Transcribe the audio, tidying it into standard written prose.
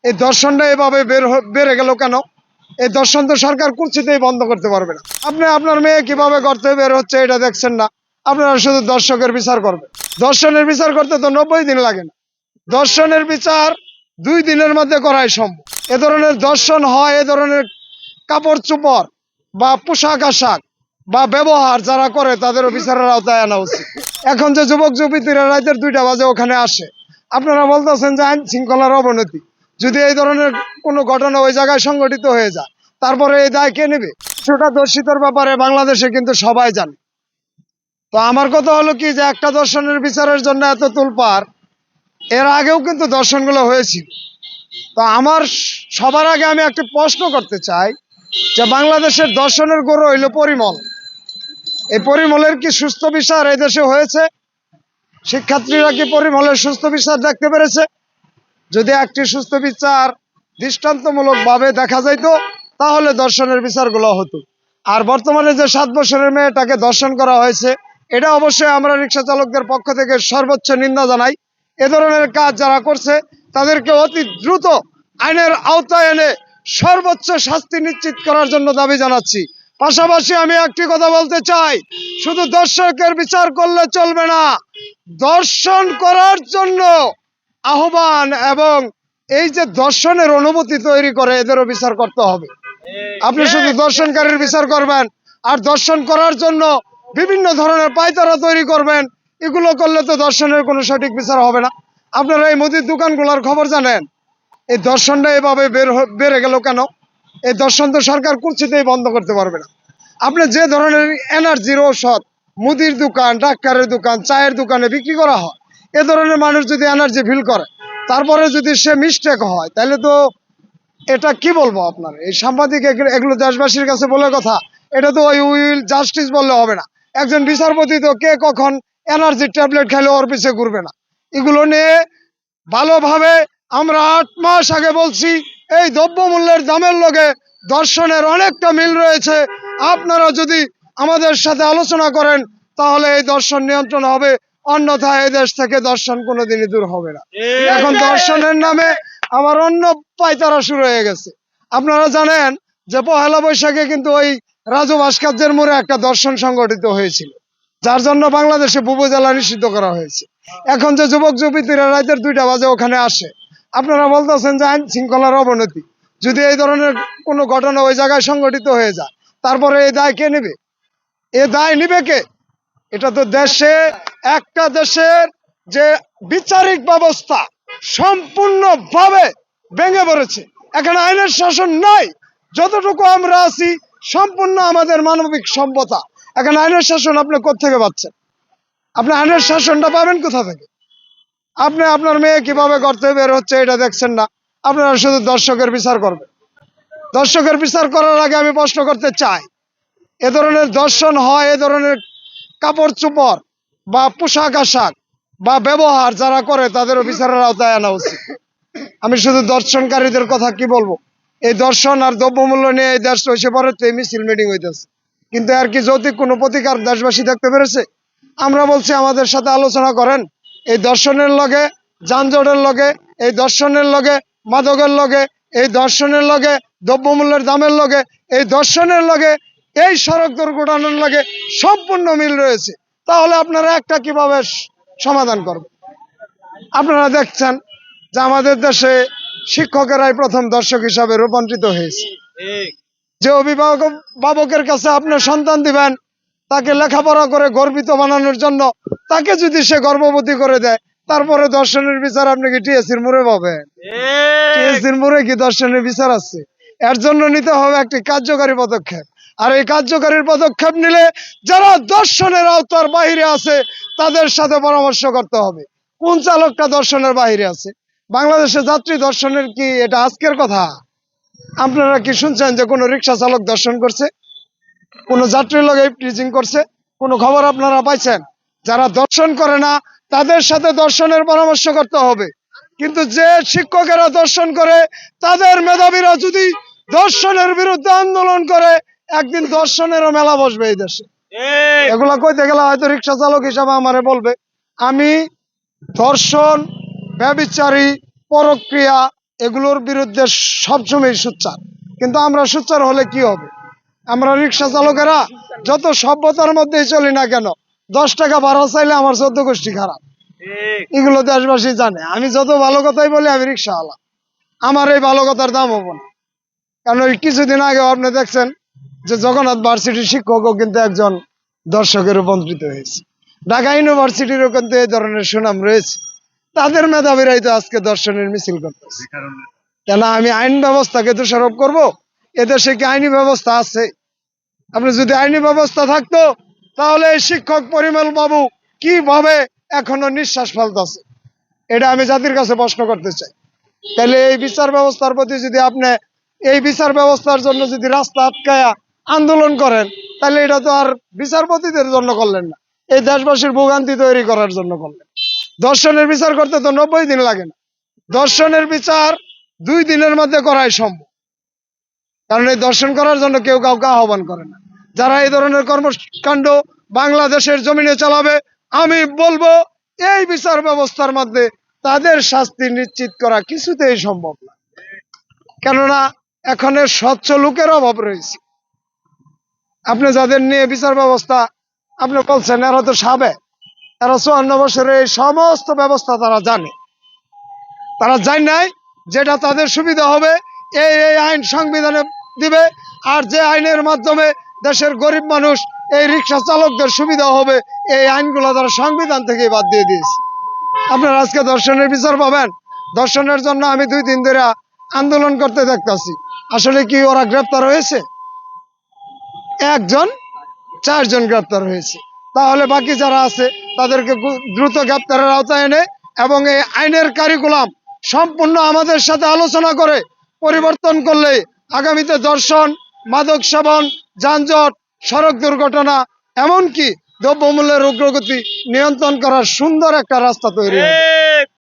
এই দর্শনটা এভাবে বেড়ে গেল কেন? এই দর্শন তো সরকার কুচিতেই বন্ধ করতে পারবে না। আপনি আপনার মেয়ে কিভাবে করতে বের হচ্ছে এটা দেখছেন না, আপনারা শুধু দর্শকের বিচার করবেন। দর্শনের বিচার করতে তো 90 দিন লাগে না, দর্শনের বিচার 2 দিনের মধ্যে করাই সম্ভব। এ ধরনের দর্শন হয়, এ ধরনের কাপড় চোপড় বা পোশাক আশাক বা ব্যবহার যারা করে তাদেরও বিচারের আওতায় আনা উচিত। এখন যে যুবক যুবতীরা রাতের 2টা বাজে ওখানে আসে, আপনারা বলতেছেন যে আইন শৃঙ্খলার অবনতি। যদি এই ধরনের কোনো ঘটনা ওই জায়গায় সংঘটিত হয়ে যায়, তারপরে এই দায় কে নেবে? সেটা দর্শিতর ব্যাপারে বাংলাদেশে কিন্তু সবাই জানে। তো আমার কথা হলো কি, যে একটা দর্শনের বিচারের জন্য এত তোলপাড়, এর আগেও কিন্তু দর্শনগুলো হয়েছিল। তো আমার সবার আগে আমি একটা প্রশ্ন করতে চাই, যে বাংলাদেশের দর্শনের গড় হইল পরিমল। এই পরিমলের কি সুস্থ বিচার এই দেশে হয়েছে? শিক্ষার্থীরা কি পরিমলের সুস্থ বিচার দেখতে পেরেছে? যদি একটি সুস্থ বিচার দৃষ্টান্তমূলক ভাবে দেখা যাইত, তাহলে দর্শনের বিচারগুলো হতো। আর বর্তমানে যে 7 বছরের মেয়েটাকে দর্শন করা হয়েছে, এটা অবশ্যই আমরা রিক্সা চালকদের পক্ষ থেকে সর্বোচ্চ নিন্দা জানাই। এ ধরনের কাজ যারা করছে তাদেরকে অতি দ্রুত আইনের আওতায় এনে সর্বোচ্চ শাস্তি নিশ্চিত করার জন্য দাবি জানাচ্ছি। পাশাপাশি আমি একটি কথা বলতে চাই, শুধু দর্শকের বিচার করলে চলবে না, দর্শন করার জন্য আহ্বান এবং এই যে দর্শনের অনুভূতি তৈরি করে এদেরও বিচার করতে হবে। আপনি শুধু দর্শনকারীর বিচার করবেন আর দর্শন করার জন্য বিভিন্ন ধরনের পায়তারা তৈরি করবেন, এগুলো করলে তো দর্শনের কোনো সঠিক বিচার হবে না। আপনারা এই মুদির দোকানগুলোর খবর জানেন, এই দর্শনটা এভাবে বেড়ে গেল কেন? এই দর্শন তো সরকার কুচিতেই বন্ধ করতে পারবে না। আপনি যে ধরনের এনার্জির ঔষধ মুদির দোকান, ডাক্তারের দোকান, চায়ের দোকানে বিক্রি করা হয়, এ ধরনের মানুষ যদি এনার্জি ফিল করে, তারপরে যদি সে মিস্টেক হয়, তাহলে তো এটা কি বলবো আপনার এই সাংবাদিক এগুলো দেশবাসীর কাছে বলে কথা, এটা তো ওই উইল জাস্টিস বললে হবে না। একজন বিচারপতি তো কে কখন এনার্জি ট্যাবলেট খেলে ওর পিছিয়ে ঘুরবে না। এগুলো নিয়ে ভালোভাবে আমরা 8 মাস আগে বলছি, এই দ্রব্যমূল্যের দামের লগে দর্শনের অনেকটা মিল রয়েছে। আপনারা যদি আমাদের সাথে আলোচনা করেন, তাহলে এই দর্শন নিয়ন্ত্রণ হবে, অন্যথায় এই দেশ থেকে দর্শন কোনোদিনই দূর হবে না। এখন দর্শনের নামে আবার অন্য পায়তারা শুরু হয়ে গেছে। আপনারা জানেন যে 1লা বৈশাখে কিন্তু ওই রাজু ভাস্কর্যের মোড়ে একটা দর্শন সংগঠিত হয়েছিল, যার জন্য বাংলাদেশে বুবুজেলা নিষিদ্ধ করা হয়েছে। এখন যে যুবক যুবতীরা রাতের 2টা বাজে ওখানে আসে, আপনারা বলতেছেন যে আইন শৃঙ্খলার অবনতি। যদি এই ধরনের কোনো ঘটনা ওই জায়গায় সংঘটিত হয়ে যায়, তারপরে এই দায় কে নেবে? এ দায় নিবে কে? এটা তো একটা দেশের যে বিচারিক ব্যবস্থা সম্পূর্ণভাবে ভেঙে পড়েছে। এখানে আইনের শাসন নাই। যতটুকু আমরা আছি সম্পূর্ণ আমাদের মানবিক সভ্যতা। এখানে আইনের শাসন আপনি কোত্থেকে পাচ্ছেন? আপনি আইনের শাসনটা পাবেন কোথা থেকে? আপনি আপনার মেয়ে কিভাবে করতে বের হচ্ছে এটা দেখছেন না, আপনারা শুধু দর্শকের বিচার করবেন। দর্শকের বিচার করার আগে আমি প্রশ্ন করতে চাই, এ ধরনের দর্শন হয়, এ ধরনের কাপড় চোপড় বা পোশাক আশাক বা ব্যবহার যারা করে তাদেরও বিচারের আওতায় আনা উচিত। আমি শুধু দর্শনকারীদের কথা কি বলবো, এই দর্শন আর দ্রব্যমূল্য নিয়ে এই দেশ হয়েছে পরে তো মিছিল মিটিং হইতেছে, কিন্তু আর কি যৌতিক কোনো প্রতিকার দেশবাসী দেখতে পেরেছে? আমরা বলছি আমাদের সাথে আলোচনা করেন। এই দর্শনের লগে যানজটের লগে, এই দর্শনের লগে মাদকের লগে, এই দর্শনের লগে দ্রব্যমূল্যের দামের লগে, এই দর্শনের লগে এই সড়ক দুর্ঘটনার লগে সম্পূর্ণ মিল রয়েছে। তাহলে আপনারা একটা কিভাবে সমাধান করবেন? আপনারা দেখছেন যে আমাদের দেশে শিক্ষকেরাই প্রথম দর্শক হিসাবে রূপান্তরিত হয়েছে। যে অভিভাবকের কাছে আপনি সন্তান দিবেন, তাকে লেখাপড়া করে গর্বিত বানানোর জন্য, তাকে যদি সে গর্ভবতী করে দেয়, তারপরে দর্শনের বিচার আপনি কি টিএসসির মোড়ে পাবেন? টিএসসির মোড়ে কি দর্শনের বিচার আছে? এর জন্য নিতে হবে একটি কার্যকারী পদক্ষেপ। আর এই কার্যকারী পদক্ষেপ নিলে যারা দর্শনের আওতার বাহিরে আছে তাদের সাথে পরামর্শ করতে হবে। কোন চালকটা দর্শনের বাহিরে আছে? বাংলাদেশে যাত্রী দর্শনের কি এটা আজকের কথা? আপনারা কি শুনছেন যে কোনো রিক্সা চালক দর্শন করছে, কোনো যাত্রীর লগে টিচিং করছে? কোনো খবর আপনারা পাইছেন? যারা দর্শন করে না তাদের সাথে দর্শনের পরামর্শ করতে হবে। কিন্তু যে শিক্ষকেরা দর্শন করে, তাদের মেধাবীরা যদি দর্শনের বিরুদ্ধে আন্দোলন করে, একদিন দর্শনেরও মেলা বসবে এই দেশে। এগুলা কইতে গেলে হয়তো রিক্সা চালক হিসাবে আমারে বলবে, আমি দর্শন, ব্যভিচারী, পরক্রিয়া এগুলোর বিরুদ্ধে সবসময় সোচ্চার। কিন্তু আমরা সোচ্চার হলে কি হবে? আমরা রিক্সা চালকেরা যত সভ্যতার মধ্যেই চলি না কেন, 10 টাকা ভাড়া চাইলে আমার 14 গোষ্ঠী খারাপ। এগুলো দেশবাসী জানে। আমি যত ভালো কথাই বলি আমি রিক্সাওয়ালা, আমার এই ভালো কথার দাম হবো না। কারণ ওই কিছুদিন আগে আপনি দেখছেন যে জগন্নাথ ভার্সিটির শিক্ষকও কিন্তু একজন দর্শকের রূপান্তরিত হয়েছে। ঢাকা ইউনিভার্সিটিরও কিন্তু এই ধরনের সুনাম রয়েছে। তাদের মেধাবীরাই তো আজকে দর্শনের মিছিল করতেছে। কেন আমি আইন ব্যবস্থাকে দোষারোপ করব? এদেশে কি আইনি ব্যবস্থা আছে? আপনি যদি আইনি ব্যবস্থা থাকতো তাহলে এই শিক্ষক পরিমল বাবু কিভাবে এখনো নিঃশ্বাস ফেলতেছে, এটা আমি জাতির কাছে প্রশ্ন করতে চাই। তাহলে এই বিচার ব্যবস্থার প্রতি যদি আপনি এই বিচার ব্যবস্থার জন্য যদি রাস্তা আটকায়া আন্দোলন করেন, তাহলে এটা তো আর বিচারপতিদের জন্য করলেন না, এই দেশবাসীর ভোগান্তি তৈরি করার জন্য করলেন। দর্শনের বিচার করতে তো 90 দিন লাগে না, দর্শনের বিচার 2 দিনের মধ্যে করাই সম্ভব। কারণ এই দর্শন করার জন্য কেউ কাউকে আহ্বান করে না। যারা এই ধরনের কর্মকাণ্ড বাংলাদেশের জমিনে চালাবে, আমি বলবো এই বিচার ব্যবস্থার মধ্যে তাদের শাস্তি নিশ্চিত করা কিছুতেই সম্ভব না। কেননা এখানে স্বচ্ছ লোকের অভাব রয়েছে। আপনি যাদের নিয়ে বিচার ব্যবস্থা আপনি বলছেন, এরা তো সাবে, এরা 54 বছরের এই সমস্ত ব্যবস্থা তারা জানে। তারা জানে নাই যেটা তাদের সুবিধা হবে এই এই আইন সংবিধানে দিবে, আর যে আইনের মাধ্যমে দেশের গরিব মানুষ এই রিক্সা চালকদের সুবিধা হবে, এই আইনগুলো তারা সংবিধান থেকে বাদ দিয়ে দিয়েছে। আপনারা আজকে দর্শনের বিচার পাবেন। দর্শনের জন্য আমি 2 দিন ধরে আন্দোলন করতে দেখতেছি। আসলে কি ওরা গ্রেপ্তার হয়েছে? 1 জন, 4 জন গ্রেপ্তার হয়েছে। তাহলে বাকি যারা আছে তাদেরকে দ্রুত গ্রেপ্তারের আওতায় এনে এবং এই আইনের কারিকুলাম সম্পূর্ণ আমাদের সাথে আলোচনা করে পরিবর্তন করলে আগামীতে দর্শন, মাদক সেবন, যানজট, সড়ক দুর্ঘটনা, এমনকি দ্রব্যমূল্যের উগ্রগতি নিয়ন্ত্রণ করার সুন্দর একটা রাস্তা তৈরি হবে।